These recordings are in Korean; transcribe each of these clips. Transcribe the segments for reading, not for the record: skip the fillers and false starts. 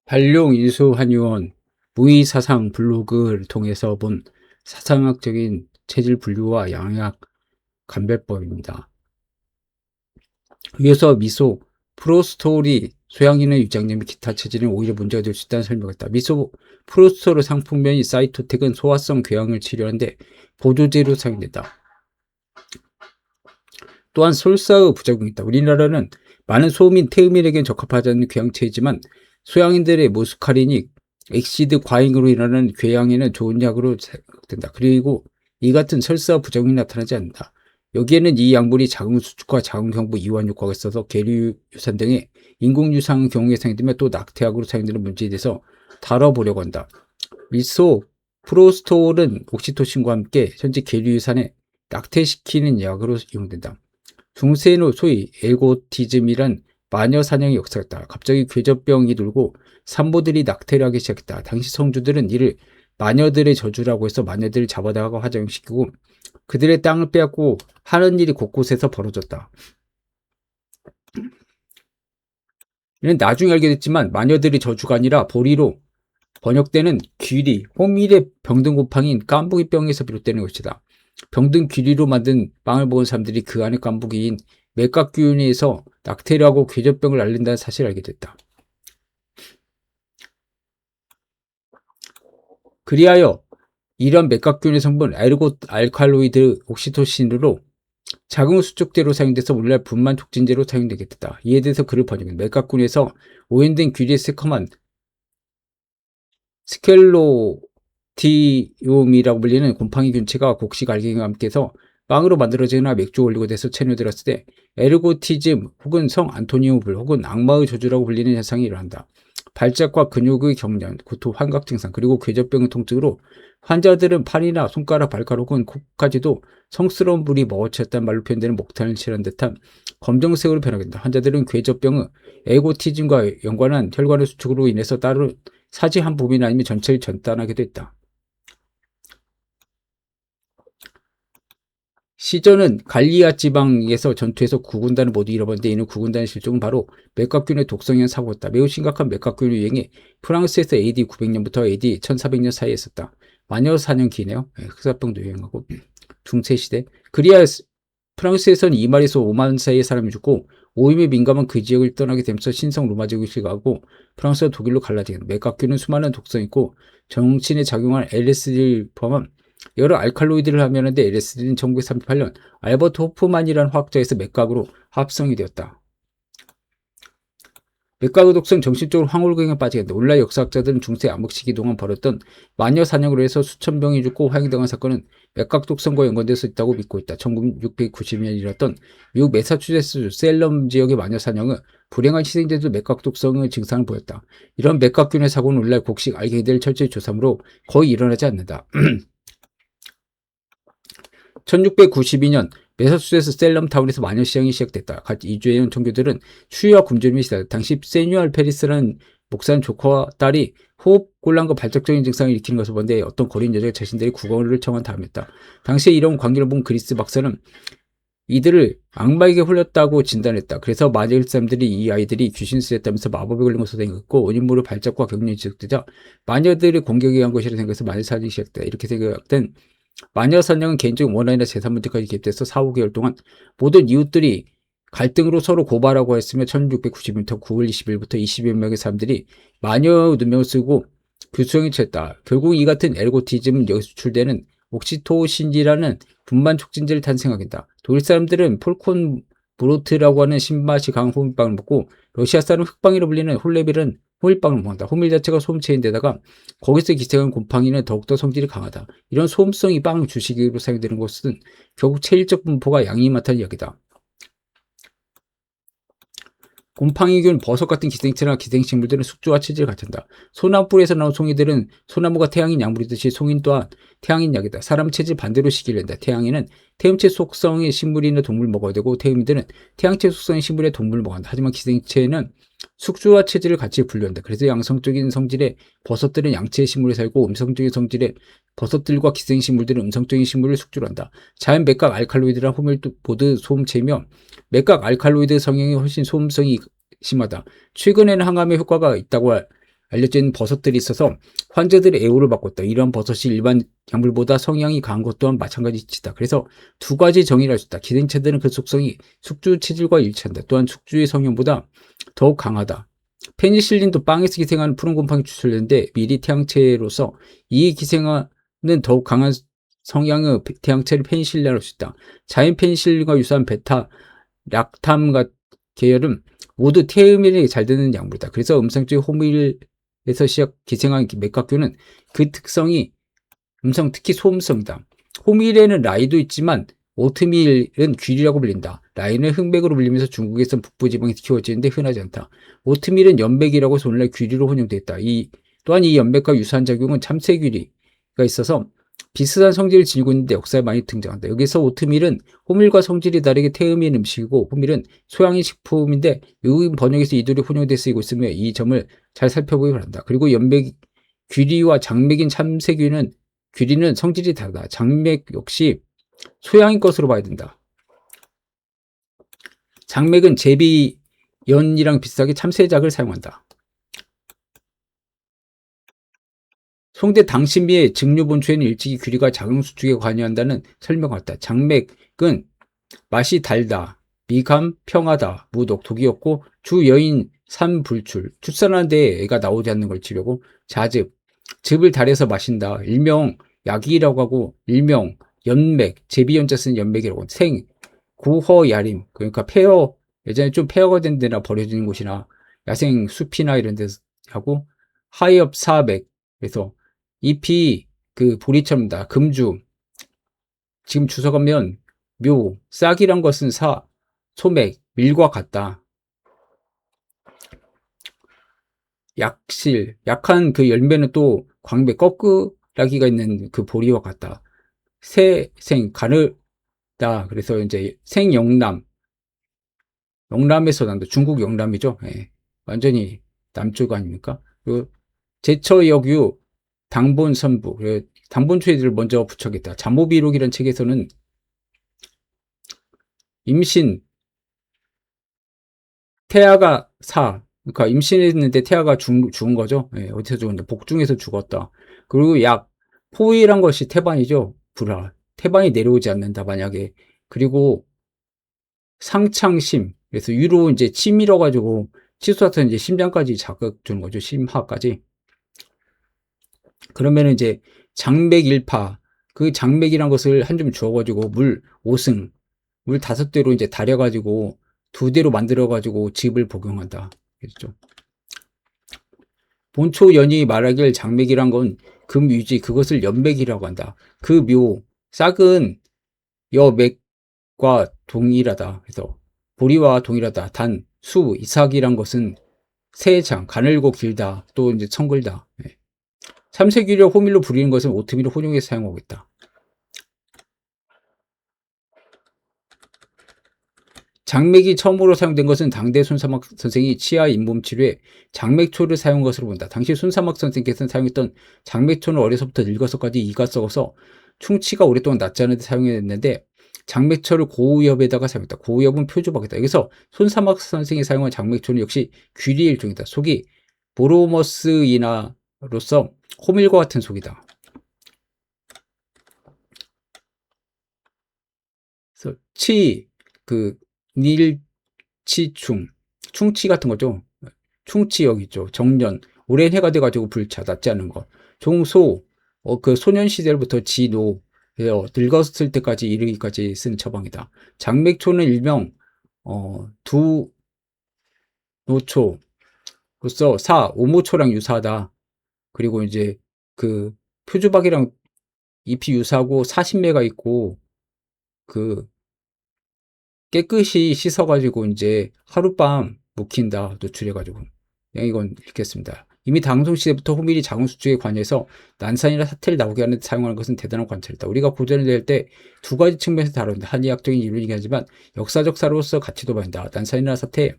발룡 인수한의원 무의사상 블로그를 통해서 본 사상학적인 체질 분류와 양약 감별법입니다. 위에서 미소, 프로스톨이 소양인의 유장염이 기타 체질은 오히려 문제가 될 수 있다는 설명했다. 미소, 프로스톨의 상품명인 사이토텍은 소화성 궤양을 치료하는데 보조제로 사용된다. 또한 솔사의 부작용이 있다. 우리나라는 많은 소민, 태음인에겐 적합하지 않는 궤양체이지만 소양인들의 모스카리닉, 엑시드 과잉으로 일어나는 궤양에는 좋은 약으로 생각된다. 그리고 이 같은 설사 부작용이 나타나지 않는다. 여기에는 이 약물이 자궁 수축과 자궁 경부 이완 효과가 있어서 계류 유산 등의 인공 유산 경우에 사용되며 또 낙태약으로 사용되는 문제에 대해서 다뤄보려고 한다. 미소 프로스톨은 옥시토신과 함께 현재 계류 유산에 낙태시키는 약으로 이용된다. 중세의 소위 에고티즘이란 마녀 사냥의 역사가 있다. 갑자기 궤저병이 돌고 산모들이 낙태를 하기 시작했다. 당시 성주들은 이를 마녀들의 저주라고 해서 마녀들을 잡아다가 화장시키고 그들의 땅을 빼앗고 하는 일이 곳곳에서 벌어졌다. 이는 나중에 알게 됐지만 마녀들의 저주가 아니라 보리로 번역되는 귀리, 호밀의 병든 곰팡이인 깐부기병에서 비롯되는 것이다. 병든 귀리로 만든 빵을 먹은 사람들이 그 안에 깐부기인 맥각균에서 낙태를 하고 궤저병을 앓는다는 사실을 알게 됐다. 그리하여 이런 맥각균의 성분 에르고 알칼로이드 옥시토신으로 자궁 수축제로 사용돼서 오늘날 분만 촉진제로 사용되게 됐다. 이에 대해서 글을 번역한 맥각균에서 오염된 귀리의 새콤한 스켈로티움이라고 불리는 곰팡이 균체가 곡식 알갱이와 함께해서 빵으로 만들어지거나 맥주 올리고돼서 체내에 들었을 때 에르고티즘 혹은 성 안토니오불 혹은 악마의 저주라고 불리는 현상이 일어난다. 발작과 근육의 경련, 구토, 환각 증상, 그리고 궤저병의 통증으로 환자들은 팔이나 손가락, 발가락 혹은 코까지도 성스러운 불이 먹어쳤다는 말로 표현되는 목탄을 칠한 듯한 검정색으로 변하게 된다. 환자들은 궤저병의 에고티즘과 연관한 혈관의 수축으로 인해서 따로 사지 한 부분 아니면 전체를 전단하게 됐다. 시저는 갈리아 지방에서 전투에서 9군단을 모두 잃어버렸는데 이는 9군단의 실종은 바로 맥각균의 독성에 의한 사고였다. 매우 심각한 맥각균 유행이 프랑스에서 AD 900년부터 AD 1400년 사이에 있었다. 마녀 사냥기네요. 흑사병도 유행하고 중세시대. 그리하여 프랑스에서는 2마리에서 5만 사이의 사람이 죽고 오임에 민감한 그 지역을 떠나게 되면서 신성 로마 제국이 가고 프랑스와 독일로 갈라지게 된다. 맥각균은 수많은 독성이 있고 정신에 작용한 LSD를 포함한 여러 알칼로이드를 함유하는데 LSD는 1938년 알버트 호프만이라는 화학자에서 맥각으로 합성이 되었다. 맥각의 독성 정신적으로 황홀경에 빠지게 된다. 오늘날 역사학자들은 중세 암흑 시기 동안 벌었던 마녀 사냥으로 해서 수천 명이 죽고 화형당한 사건은 맥각 독성과 연관될 수 있다고 믿고 있다. 1690년 일어났던 미국 매사추세츠 셀럼 지역의 마녀 사냥은 불행한 희생자들도 맥각 독성의 증상을 보였다. 이런 맥각균의 사고는 오늘날 곡식 알갱이들을 철저히 조사함으로 거의 일어나지 않는다. 1692년 매사추세츠 셀럼타운에서 마녀 시장이 시작됐다. 갓 이주해온 청교들은 추위와 굶주림이 시작됐다. 당시 세뉴얼 페리스라는 목사는 조카와 딸이 호흡곤란과 발작적인 증상을 일으키는 것을 보는데 어떤 거린 여자가 자신들이 구걸을 청한 다음이었다. 당시에 이런 광경을 본 그리스 박사는 이들을 악마에게 홀렸다고 진단했다. 그래서 마녀 사람들이 이 아이들이 귀신 쓰였다면서 마법에 걸린 것으로 생각했고 원인모를 발작과 경련이 지속되자 마녀들의 공격에 의한 것이라 생각해서 마녀 사냥이 시작됐다. 이렇게 생각된 마녀 사냥은 개인적인 원한이나 재산 문제까지 개입돼서 4, 5개월 동안 모든 이웃들이 갈등으로 서로 고발하고 했으며 1690년부터 9월 20일부터 20여 명의 사람들이 마녀의 누명을 쓰고 교수형에 처했다. 결국 이 같은 에르고티즘은 여기서 추출되는 옥시토신이라는 분만 촉진제를 탄생하겠다. 독일 사람들은 폴콘 브로트라고 하는 신맛이 강한 호밀빵을 먹고 러시아 사람 흑빵이라 불리는 홀레빌은 호밀빵을 먹는다. 호밀 자체가 소음체인데다가 거기서 기생한 곰팡이는 더욱더 성질이 강하다. 이런 소음성이 빵 주식으로 사용되는 것은 결국 체질적 분포가 양이 많다는 이야기다. 곰팡이균, 버섯 같은 기생체나 기생식물들은 숙주와 체질을 갖춘다. 소나무뿔에서 나온 송이들은 소나무가 태양인 약물이듯이 송인 또한 태양인 약이다. 사람 체질 반대로 시기를 낸다. 태양인은 태음체 속성의 식물이나 동물을 먹어야 되고 태음인들은 태양체 속성의 식물의 동물을 먹어야 한다. 하지만 기생체는 숙주와 체질을 같이 분류한다. 그래서 양성적인 성질의 버섯들은 양체의 식물에 살고 음성적인 성질의 버섯들과 기생식물들은 음성적인 식물을 숙주로 한다. 자연 맥각 알칼로이드랑 호밀도 모두 소음체이며 맥각 알칼로이드 성향이 훨씬 소음성이 심하다. 최근에는 항암에 효과가 있다고 알려져 있는 버섯들이 있어서 환자들의 애호를 받고 있다. 이러한 버섯이 일반 약물보다 성향이 강한 것 또한 마찬가지이다. 그래서 두 가지 정의를 할 수 있다. 기생체들은 그 속성이 숙주 체질과 일치한다. 또한 숙주의 성향보다 더욱 강하다. 페니실린도 빵에서 기생하는 푸른 곰팡이 추출되는데 미리 태양체로서 이 기생하는 더욱 강한 성향의 태양체를 페니실린이라고 할 수 있다. 자연 페니실린과 유사한 베타 락탐 계열은 모두 태음일이 잘 되는 약물이다. 그래서 음성적인 호밀에서 시작 기생한 맥각균은 그 특성이 음성, 특히 소음성이다. 호밀에는 라이도 있지만 오트밀은 귀리라고 불린다. 라이는 흑맥으로 불리면서 중국에선 북부 지방에서 키워지는데 흔하지 않다. 오트밀은 연맥이라고 해서 오늘날 귀리로 혼용됐다. 또한 이 연맥과 유사한 작용은 참새귀리가 있어서 비슷한 성질을 지니고 있는데 역사에 많이 등장한다. 여기서 오트밀은 호밀과 성질이 다르게 태음인 음식이고 호밀은 소양인 식품인데 외국인 번역에서 이 둘이 혼용돼 쓰이고 있으며 이 점을 잘 살펴보기 바란다. 그리고 연맥 귀리와 장맥인 참새귀리는 성질이 다르다. 장맥 역시 소양인 것으로 봐야 된다. 장맥은 제비연이랑 비슷하게 참새작을 사용한다. 송대 당신비의 증류본초에는 일찍이 귀리가 작용수축에 관여한다는 설명을 했다. 장맥은 맛이 달다, 미감, 평하다, 무독, 독이 없고 주여인 산불출, 출산하는 데 애가 나오지 않는 걸 치려고 자즙, 즙을 달여서 마신다. 일명 약이라고 하고 일명 연맥, 제비연자 쓰는 연맥이라고 생, 구허야림, 그러니까 폐허, 예전에 좀 폐허가 된 데나 버려지는 곳이나 야생 숲이나 이런 데서 하고 하엽사맥, 그래서 잎이 그 보리처럼다. 금주, 지금 주워 가면 묘, 싹이란 것은 소맥, 밀과 같다. 약실, 약한 그 열매는 또 광배, 꺾으라기가 있는 그 보리와 같다. 가느다. 그래서 이제 생영남, 영남에서 난다. 중국 영남이죠. 예. 완전히 남쪽 아닙니까? 그 제처역유, 당본선부, 당본초에를 먼저 붙여겠다. 잠오비록이라는 책에서는 임신, 태아가 그러니까 임신했는데 태아가 죽은 거죠. 예, 어디서 죽었는데 복중에서 죽었다. 그리고 포위란 것이 태반이죠. 태반이 내려오지 않는다 만약에. 그리고 상창심, 그래서 위로 이제 침 밀어가지고 치솟아서 이제 심장까지 자극 주는 거죠. 심하까지. 그러면 이제 장맥일파, 그 장맥이란 것을 한 줌 주어가지고 물 5승, 물 5대로 이제 달여가지고 2대로 만들어가지고 즙을 복용한다. 그렇죠? 본초연이 말하길 장맥이란 건 금유지, 그것을 연맥이라고 한다. 그 싹은 여맥과 동일하다. 그래서 보리와 동일하다. 단, 이삭이란 것은 세장, 가늘고 길다. 또 이제 청글다. 네. 참새귀리와 호밀로 부리는 것은 오트밀을 혼용해서 사용하고 있다. 장맥이 처음으로 사용된 것은 당대 손사막 선생이 치아 잇몸 치료에 장맥초를 사용한 것으로 본다. 당시 손사막 선생께서는 사용했던 장맥초는 어려서부터 늙어서까지 이가 썩어서 충치가 오랫동안 낫지 않은 데 사용했는데 장맥초를 고우엽에다가 사용했다. 고우엽은 표주박이다. 여기서 손사막 선생이 사용한 장맥초는 역시 귀리의 일종이다. 속이 보로머스이나로서 호밀과 같은 속이다. 그래서 충치 같은 거죠. 충치 여기 있죠. 정년, 오랜 해가 돼가지고 불차, 낫지 않은 것. 종소, 그 소년 시절부터 지노, 늙었을 때까지 이르기까지 쓴 처방이다. 장맥초는 일명, 두노초로서 오모초랑 유사하다. 그리고 이제 그 표주박이랑 잎이 유사하고 40매가 있고, 깨끗이 씻어가지고 이제 하룻밤 묵힌다. 노출해가지고. 이건 읽겠습니다. 이미 당송시대부터 호밀이 자궁수축에 관여해서 난산이나 사태를 나오게 하는 데 사용하는 것은 대단한 관찰이다. 우리가 고전을 낼 때 두 가지 측면에서 다룬다. 한의학적인 이론이긴 하지만 역사적 사로서 가치도 봐야 난산이나 사태,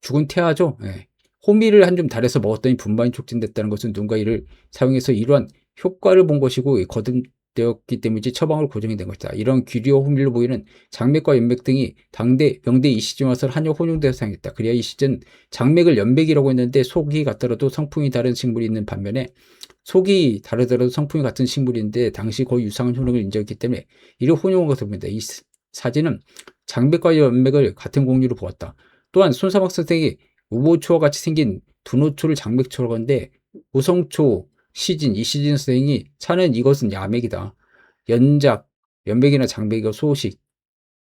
죽은 태아죠. 예. 호밀을 한 줌 달여서 먹었더니 분만이 촉진됐다는 것은 누군가 이를 사용해서 이러한 효과를 본 것이고 되었기 때문이지 처방으로 고정이 된 것이다. 이런 귀리와 호밀로 보이는 장맥과 연맥 등이 명대 이 시즌 와서 한약 혼용되어 사용했다. 그래야 이 시즌 장맥을 연맥이라고 했는데 속이 같더라도 성품이 다른 식물이 있는 반면에 속이 다르더라도 성품이 같은 식물인데 당시 거의 유사한 효능을 인정했기 때문에 이를 혼용한 것으로 보인다. 이 사진은 장맥과 연맥을 같은 공유로 보았다. 또한 손사막 선생이 우보초와 같이 생긴 두노초를 장맥초라고 하는데 우성초 시진, 이 시진 선생이 차는 이것은 야맥이다. 연작, 연맥이나 장맥이가 소식.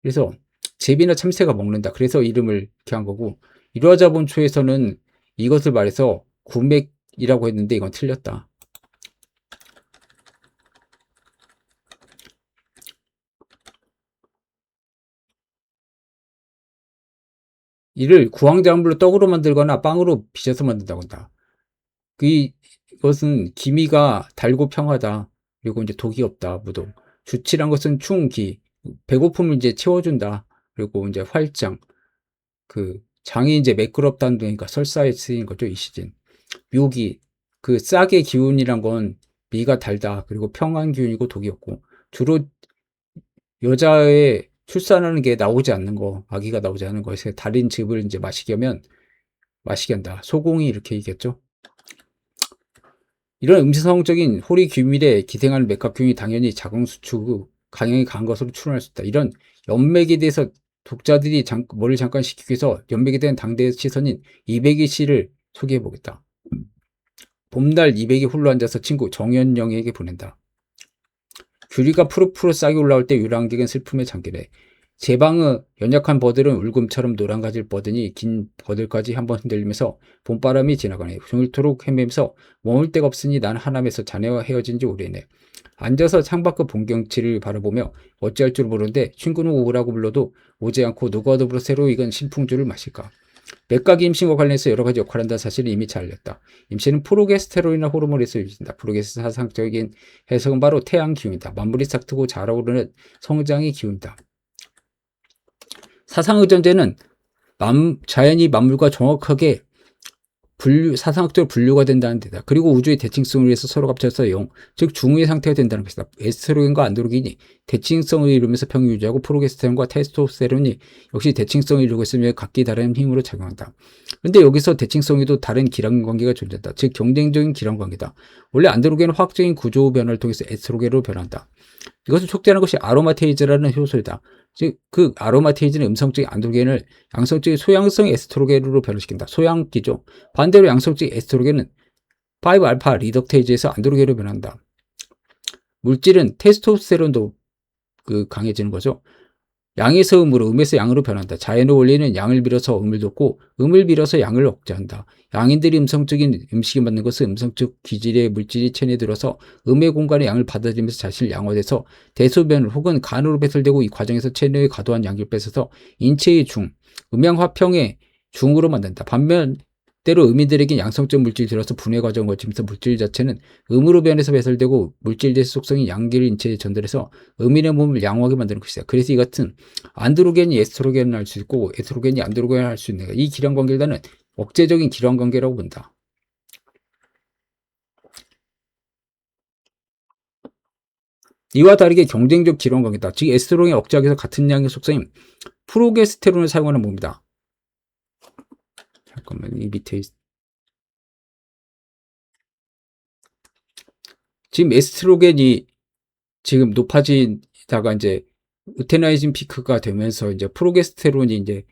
그래서 제비나 참새가 먹는다. 그래서 이름을 이렇게 한 거고 일화자본초에서는 이것을 말해서 구맥이라고 했는데 이건 틀렸다. 이를 구황작물로 떡으로 만들거나 빵으로 빚어서 만든다고 한다. 이것은 기미가 달고 평하다. 그리고 이제 독이 없다. 무동. 주치란 것은 충기. 배고픔을 이제 채워준다. 그리고 이제 활장. 장이 이제 매끄럽다는 거니까 설사에 쓰인 거죠. 이 시즌. 묘기. 싹의 기운이란 건 미가 달다. 그리고 평한 기운이고 독이 없고. 주로 여자의 출산하는 게 나오지 않는 거, 아기가 나오지 않는 것에 달인 즙을 이제 마시게 하면 마시게 한다. 소공이 이렇게 얘기했죠. 이런 음성적인 호리 규밀에 기생하는 맥각균이 당연히 자궁 수축 강형이 강한 것으로 추론할 수 있다. 이런 연맥에 대해서 독자들이 머리를 잠깐 식히기 위해서 연맥에 대한 당대의 시선인 200이 씨를 소개해 보겠다. 봄날 200이 홀로 앉아서 친구 정연영에게 보낸다. 규리가 푸르푸르 싹이 올라올 때 유랑객은 슬픔에 잠기래. 제 방의 연약한 버들은 울금처럼 노란 가지를 뻗으니 긴 버들까지 한번 흔들리면서 봄바람이 지나가네. 종일토록 헤매면서 머물 데가 없으니 난 하남에서 자네와 헤어진 지 오래네. 앉아서 창밖의 봄경치를 바라보며 어찌할 줄 모르는데 친구는 오라고 불러도 오지 않고 누가 더불어 새로 익은 신풍주를 마실까. 맥각이 임신과 관련해서 여러 가지 역할을 한다는 사실을 이미 잘 알렸다. 임신은 프로게스테론이나 호르몬에서 유지된다. 프로게스테론 사상적인 해석은 바로 태양 기운이다. 만물이 싹트고 자라오르는 성장의 기운이다. 사상의존재는 자연이 만물과 정확하게 사상학적으로 분류가 된다는 데다. 그리고 우주의 대칭성을 위해서 서로 합쳐서 즉 중의 상태가 된다는 것이다. 에스트로겐과 안드로겐이 대칭성을 이루면서 평이 유지하고 프로게스테론과 테스토스테론이 역시 대칭성을 이루고 있으며 각기 다른 힘으로 작용한다. 그런데 여기서 대칭성에도 다른 기량관계가 존재한다. 즉 경쟁적인 기량관계다. 원래 안드로겐은 화학적인 구조 변화를 통해서 에스트로겐으로 변한다. 이것을 촉진하는 것이 아로마테이즈라는 효소이다. 즉, 아로마테이즈는 음성적인 안드로겐을 양성적인 소양성 에스트로겐으로 변화시킨다. 소양기죠. 반대로 양성적인 에스트로겐은 5알파 리덕테이즈에서 안드로겐으로 변한다. 물질은 테스토스테론도 강해지는 거죠. 양에서 음으로, 음에서 양으로 변한다. 자연의 원리는 양을 빌어서 음을 돋고 음을 빌어서 양을 억제한다. 양인들이 음성적인 음식을 만든 것은 음성적 기질의 물질이 체내에 들어서 음의 공간의 양을 받아들이면서 자신을 양화돼서 대소변 혹은 간으로 배설되고 이 과정에서 체내의 과도한 양을 뺏어서 인체의 음양화평의 중으로 만든다. 반면 때로 음인들에게 양성적 물질이 들어서 분해 과정을 거치면서 물질 자체는 음으로 변해서 배설되고 물질 대수 속성인 양기를 인체에 전달해서 음인의 몸을 양호하게 만드는 것이다. 그래서 이 같은 안드로겐이 에스트로겐을 할 수 있고 에스트로겐이 안드로겐을 할 수 있는 이 기량관계를 나는 억제적인 기량관계라고 본다. 이와 다르게 경쟁적 기량관계다. 즉 에스트로겐이 억제하기 위해서 같은 양의 속성인 프로게스테론을 사용하는 몸이다. 잠깐만 이 밑에 지금 에스트로겐이 지금 높아지다가 이제 루테나이진 피크가 되면서 이제 프로게스테론이 이제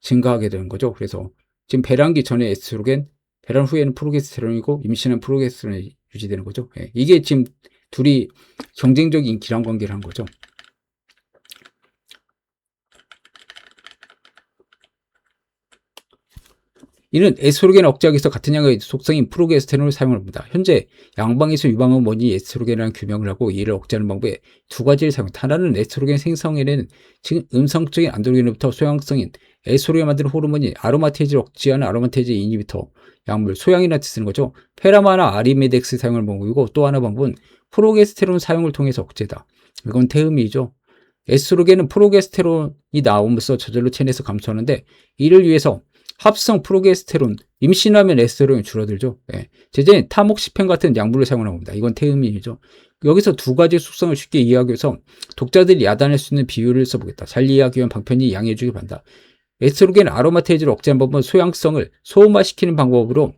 증가하게 되는 거죠. 그래서 지금 배란기 전에 에스트로겐, 배란 후에는 프로게스테론이고 임신한 프로게스테론이 유지되는 거죠. 예. 이게 지금 둘이 경쟁적인 기량관계를 한 거죠. 이는 에스트로겐 억제하기 위해서 같은 양의 속성인 프로게스테론을 사용합니다. 현재 양방에서 유방은 뭐니 에스트로겐이라는 규명을 하고 이를 억제하는 방법에 두 가지를 사용합니다. 하나는 에스트로겐 생성에는 지금 음성적인 안드로겐으로부터 소양성인 에스트로겐을 만드는 호르몬인 아로마테이즈를 억제하는 아로마테이즈 이니비터 약물 소양이나 쓰는 거죠. 페라마나 아리메덱스 사용을 방법이고 또 하나 방법은 프로게스테론 사용을 통해서 억제다. 이건 태음이죠. 에스트로겐은 프로게스테론이 나오면서 저절로 체내에서 감소하는데 이를 위해서 합성 프로게스테론, 임신하면 에스테론이 줄어들죠. 예. 제재는 타목시펜 같은 약물을 사용하는 겁니다. 이건 태음인이죠. 여기서 두 가지 속성을 쉽게 이해하기 위해서 독자들이 야단할 수 있는 비유를 써보겠다. 잘 이해하기 위한 방편이 양해해주기 바란다. 에스트로겐 아로마테이즈를 억제하는 방법은 소양성을 소음화시키는 방법으로,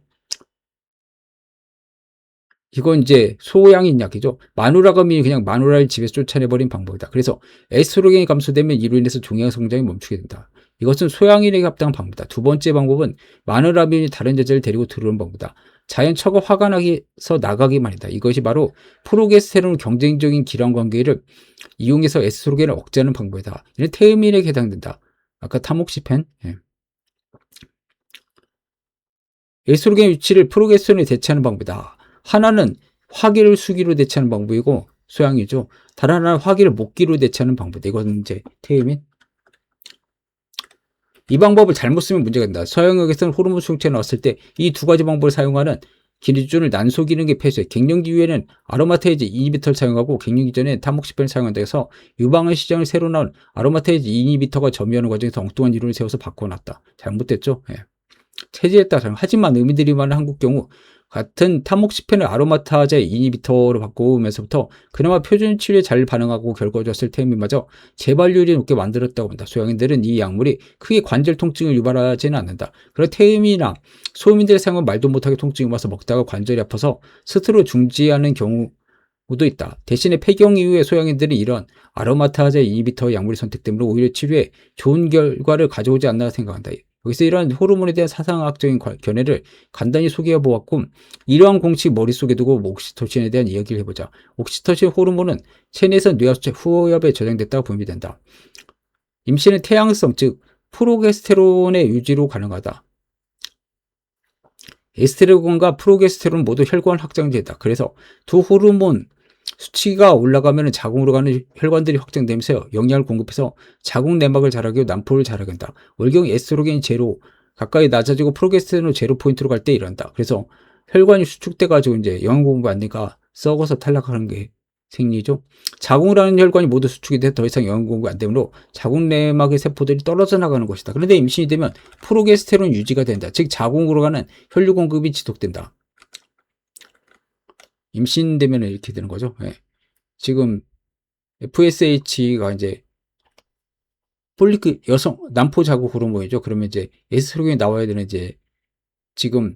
이건 이제 소양인 약이죠. 마누라감이 그냥 마누라를 집에서 쫓아내버린 방법이다. 그래서 에스트로겐이 감소되면 이로 인해서 종양 성장이 멈추게 된다. 이것은 소양인에게 합당한 방법이다. 두 번째 방법은 마누라균이 다른 여자를 데리고 들어오는 방법이다. 자연 처가 화가 나서 나가기만 이다. 이것이 바로 프로게스테론 경쟁적인 기란 관계를 이용해서 에스트로겐을 억제하는 방법이다. 이는 태음인에게 해당된다. 아까 타목시펜. 예. 에스트로겐 위치를 프로게스테론에 대체하는 방법이다. 하나는 화기를 수기로 대체하는 방법이고 소양이죠. 다른 하나는 화기를 목기로 대체하는 방법이다. 이건 이제 태음인. 이 방법을 잘못 쓰면 문제가 된다. 서양역에서는 호르몬 수용체가 나왔을 때 이 두 가지 방법을 사용하는 기준을 난소 기능의 폐쇄, 갱년기 이후에는 아로마테이즈 이니비터를 사용하고 갱년기 전에 타목시펜을 사용한다 해서 유방암 시장을 새로 나온 아로마테이즈 이니비터가 점유하는 과정에서 엉뚱한 이론을 세워서 바꿔놨다. 잘못됐죠? 예. 체질에 따라 하지만 의미들이 많은 한국 경우 같은 타목시펜을 아로마타제 이니비터로 바꾸면서부터 그나마 표준 치료에 잘 반응하고 결과가 좋았을 태음인마저 재발률이 높게 만들었다고 합니다. 소양인들은 이 약물이 크게 관절 통증을 유발하지는 않는다. 그런 태음이나 소음인들의 사용은 말도 못하게 통증이 와서 먹다가 관절이 아파서 스스로 중지하는 경우도 있다. 대신에 폐경 이후에 소양인들은 이런 아로마타제 이니비터 약물의 선택 때문에 오히려 치료에 좋은 결과를 가져오지 않나 생각한다. 여기서 이러한 호르몬에 대한 사상학적인 견해를 간단히 소개해 보았고, 이러한 공식 머릿속에 두고 옥시토신에 대한 이야기를 해보자. 옥시토신 호르몬은 체내에서 뇌하수체 후엽에 저장됐다고 분비된다. 임신은 태양성, 즉 프로게스테론의 유지로 가능하다. 에스트로겐과 프로게스테론 모두 혈관 확장제다. 그래서 두 호르몬 수치가 올라가면 자궁으로 가는 혈관들이 확장되면서 영양을 공급해서 자궁 내막을 자라게 하고 난포를 자라게 한다. 월경 에스트로겐 제로 가까이 낮아지고 프로게스테론 제로 포인트로 갈 때 이런다. 그래서 혈관이 수축돼가지고 이제 영양 공급 안 되니까 썩어서 탈락하는 게 생리죠. 자궁을 하는 혈관이 모두 수축이 돼 더 이상 영양 공급이 안 되므로 자궁 내막의 세포들이 떨어져 나가는 것이다. 그런데 임신이 되면 프로게스테론 유지가 된다. 즉 자궁으로 가는 혈류 공급이 지속된다. 임신되면 이렇게 되는 거죠. 예. 지금 FSH가 이제 폴리크 여성 남포 자국 호르몬이죠. 그러면 이제 에스트로겐이 나와야 되는 이제 지금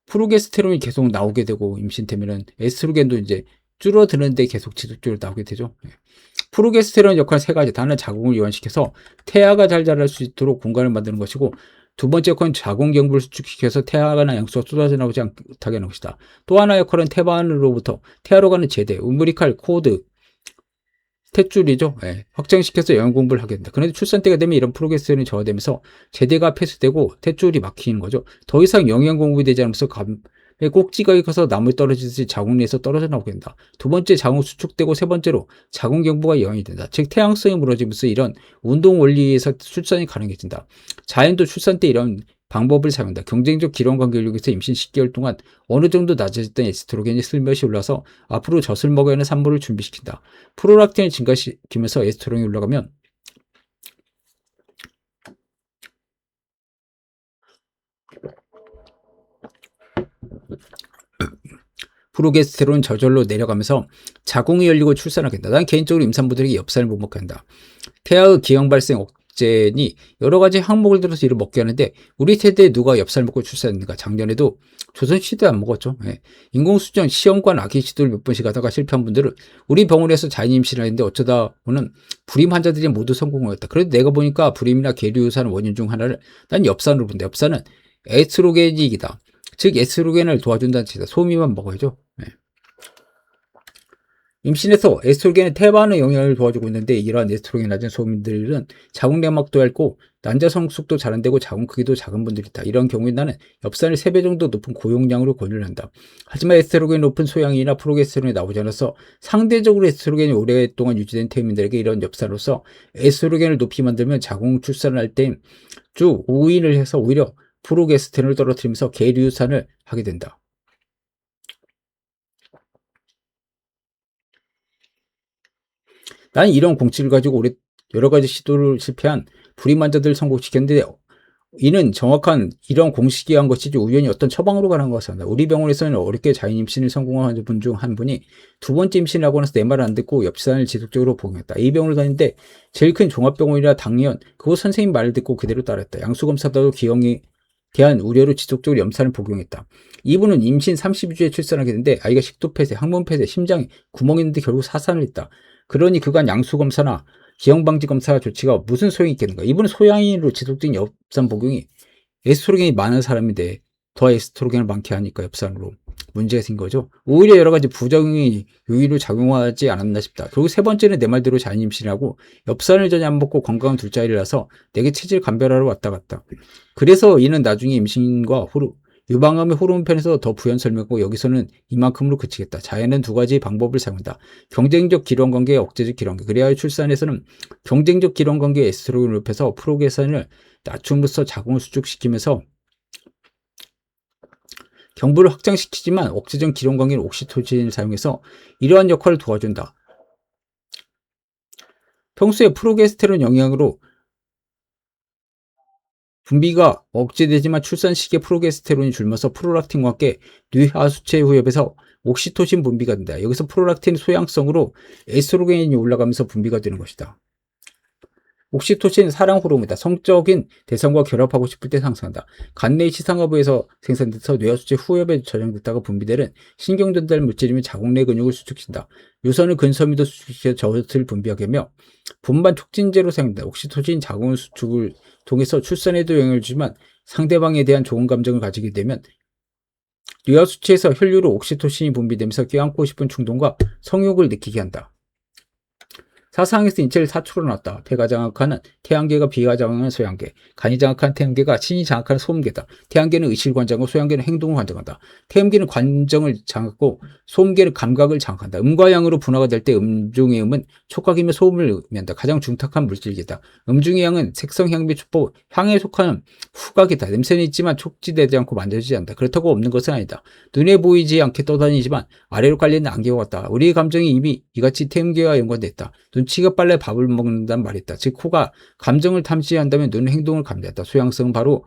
프로게스테론이 계속 나오게 되고 임신되면은 에스트로겐도 이제 줄어드는데 계속 지속적으로 나오게 되죠. 예. 프로게스테론 역할 세 가지. 하나는 자궁을 이완시켜서 태아가 잘 자랄 수 있도록 공간을 만드는 것이고, 두 번째 역할은 자궁 경부를 수축시켜서 태아나 양수가 쏟아져 나오지 않게 하는 것이다. 또 하나 역할은 태반으로부터 태아로 가는 제대, umbilical cord, 탯줄이죠. 예, 확장시켜서 영양 공부를 하게 된다. 그런데 출산 때가 되면 이런 프로게스테론이 저하되면서 제대가 폐쇄되고 탯줄이 막히는 거죠. 더 이상 영양 공급이 되지 않으면서 감의 꼭지가 커서 나무에 떨어지듯이 자궁 내에서 떨어져 나오게 된다. 두 번째 자궁 수축되고 세 번째로 자궁 경부가 영향이 된다. 즉 태양성이 무너지면서 이런 운동 원리에서 출산이 가능해진다. 자연도 출산 때 이런 방법을 사용한다. 경쟁적 기런 관계를 이용해서 임신 10개월 동안 어느 정도 낮아졌던 에스트로겐이 슬며시 올라서 앞으로 젖을 먹어야 하는 산모를 준비시킨다. 프로락틴을 증가시키면서 에스트로겐이 올라가면 프로게스테론 저절로 내려가면서 자궁이 열리고 출산하게 된다. 난 개인적으로 임산부들에게 엽산을 못 먹게 한다. 태아의 기형 발생 억제니 여러 가지 항목을 들어서 이를 먹게 하는데, 우리 세대에 누가 엽살 먹고 출산했는가? 작년에도 조선시대 안 먹었죠. 예. 인공수정 시험관 아기 시도를 몇 번씩 하다가 실패한 분들은 우리 병원에서 자연 임신을 했는데 어쩌다 보는 불임 환자들이 모두 성공하였다. 그런데 내가 보니까 불임이나 계류유사는 원인 중 하나를 난 엽산으로 본다. 엽산은 에스트로겐이기다. 즉 에스트로겐을 도와준다는 뜻이다. 소미만 먹어야죠. 예. 임신에서 에스트로겐의 태반의 영향을 도와주고 있는데, 이러한 에스트로겐이 낮은 소민들은 자궁 내막도 얇고 난자 성숙도 잘 안 되고 자궁 크기도 작은 분들이 있다. 이런 경우에 나는 엽산을 3배 정도 높은 고용량으로 권유를 한다. 하지만 에스트로겐이 높은 소양이나 프로게스테론이 나오지 않아서 상대적으로 에스트로겐이 오랫동안 유지된 태민들에게 이런 엽산으로서 에스트로겐을 높이 만들면 자궁 출산을 할 때 쭉 우인을 해서 오히려 프로게스테론을 떨어뜨리면서 계류산을 하게 된다. 나는 이런 공치를 가지고 여러 가지 시도를 실패한 불임 환자들을 성공시켰는데 이는 정확한 이런 공식이 한 것이지 우연히 어떤 처방으로 가는 것은 아니다. 우리 병원에서는 어렵게 자연 임신을 성공한 분 중 한 분이 두 번째 임신을 하고 나서 내 말을 안 듣고 옆 사람을 지속적으로 복용했다. 이 병원을 다니는데 제일 큰 종합병원이라 당연 그곳 선생님 말을 듣고 그대로 따랐다. 양수검사도 기형에 대한 우려로 지속적으로 염산을 복용했다. 이분은 임신 32주에 출산하게 됐는데 아이가 식도폐쇄, 항문폐쇄, 심장에 구멍이 있는데 결국 사산을 했다. 그러니 그간 양수검사나 기형방지검사 조치가 무슨 소용이 있겠는가. 이분은 소양인으로 지속적인 엽산 복용이 에스트로겐이 많은 사람인데 더 에스트로겐을 많게 하니까 엽산으로 문제가 생긴 거죠. 오히려 여러 가지 부작용이 유의로 작용하지 않았나 싶다. 그리고 세 번째는 내 말대로 자연 임신하고 엽산을 전혀 안 먹고 건강한 둘째 아이를 낳아서 내게 체질 감별하러 왔다 갔다. 그래서 이는 나중에 임신과 유방암의 호르몬 편에서 더 부연 설명하고 여기서는 이만큼으로 그치겠다. 자연은 두 가지 방법을 사용한다. 경쟁적 기론관계, 억제적 기론관계. 그래야 출산에서는 경쟁적 기론관계의 에스트로겐을 높여서 프로게스테론을 낮춤으로써 자궁을 수축시키면서 경부를 확장시키지만 억제적 기론관계는 옥시토신을 사용해서 이러한 역할을 도와준다. 평소에 프로게스테론 영향으로 분비가 억제되지만 출산 시기에 프로게스테론이 줄면서 프롤락틴과 함께 뇌하수체 후엽에서 옥시토신 분비가 된다. 여기서 프롤락틴 소양성으로 에스트로겐이 올라가면서 분비가 되는 것이다. 옥시토신은 사랑 호르몬이다. 성적인 대상과 결합하고 싶을 때 상승한다. 간내 시상하부에서 생산돼서 뇌하수체 후엽에 저장됐다가 분비되는 신경전달 물질이며 자궁 내 근육을 수축시킨다. 유선을 근섬유도 수축시켜 젖을 분비하게 하며 분반 촉진제로 사용된다. 옥시토신 자궁 수축을 통해서 출산에도 영향을 주지만 상대방에 대한 좋은 감정을 가지게 되면 뇌하수체에서 혈류로 옥시토신이 분비되면서 껴안고 싶은 충동과 성욕을 느끼게 한다. 사상에서 인체를 사초로 놨다. 폐가 장악하는 태양계가 비가 장악하는 소양계, 간이 장악하는 태양계가 신이 장악하는 소음계다. 태양계는 의식을 관장하고 소양계는 행동을 관장한다. 태음계는 관정을 장악하고 소음계는 감각을 장악한다. 음과 양으로 분화가 될 때 음중의 음은 촉각이며 소음을 의미한다. 가장 중탁한 물질계다. 음중의 양은 색성, 향미, 촉보, 향에 속하는 후각이다. 냄새는 있지만 촉지되지 않고 만져지지 않는다. 그렇다고 없는 것은 아니다. 눈에 보이지 않게 떠다니지만 아래로 깔리는 안개와 같다. 우리의 감정이 이미 이같이 태음계와 연관되어 있다. 눈치가 빨래 밥을 먹는단 말이다. 즉 코가 감정을 탐지한다면 눈은 행동을 감지한다. 소양성은 바로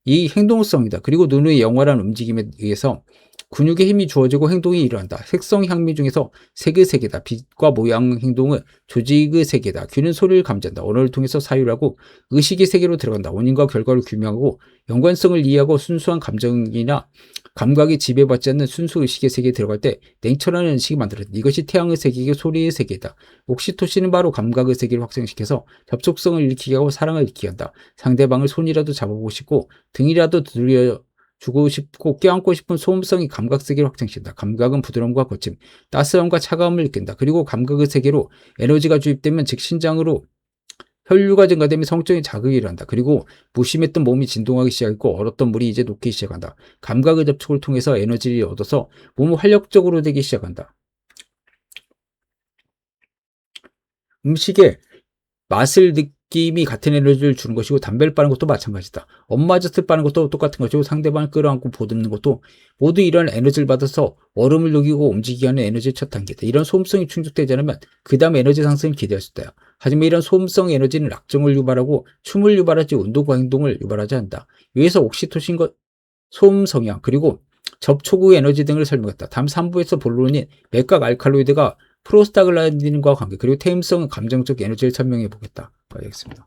이 행동성이다. 그리고 눈의 영활한 움직임에 의해서 근육에 힘이 주어지고 행동이 일어난다. 색성 향미 중에서 색의 세계다. 빛과 모양 행동은 조직의 세계다. 귀는 소리를 감지한다. 언어를 통해서 사유하고 의식의 세계로 들어간다. 원인과 결과를 규명하고 연관성을 이해하고 순수한 감정이나 감각이 지배받지 않는 순수 의식의 세계에 들어갈 때 냉철한 의식이 만들어진다. 이것이 태양의 세계이고 소리의 세계이다. 옥시토신은 바로 감각의 세계를 확장시켜서 접속성을 일으키게 하고 사랑을 일으키게 한다. 상대방을 손이라도 잡아보고 싶고 등이라도 두드려 주고 싶고 껴안고 싶은 소음성이 감각 세계를 확장시킨다. 감각은 부드러움과 거침, 따스함과 차가움을 느낀다. 그리고 감각의 세계로 에너지가 주입되면 즉 신장으로 혈류가 증가되면 성적인 자극이 일어난다. 그리고 무심했던 몸이 진동하기 시작했고 얼었던 물이 이제 녹기 시작한다. 감각의 접촉을 통해서 에너지를 얻어서 몸을 활력적으로 되기 시작한다. 음식에 맛을 느낌이 같은 에너지를 주는 것이고 담배를 빠는 것도 마찬가지다. 엄마 젖을 빠는 것도 똑같은 것이고 상대방을 끌어안고 보듬는 것도 모두 이런 에너지를 받아서 얼음을 녹이고 움직이게 하는 에너지의 첫 단계다. 이런 소음성이 충족되지 않으면 그 다음 에너지 상승을 기대할 수 있다. 하지만 이런 소음성 에너지는 낙정을 유발하고 춤을 유발하지 운동과 행동을 유발하지 않는다. 위에서 옥시토신과 소음 성향 그리고 접촉 후 에너지 등을 설명했다. 다음 3부에서 본론인 맥각 알칼로이드가 프로스타글란딘과 관계 그리고 태음성 감정적 에너지를 설명해 보겠다. 알겠습니다.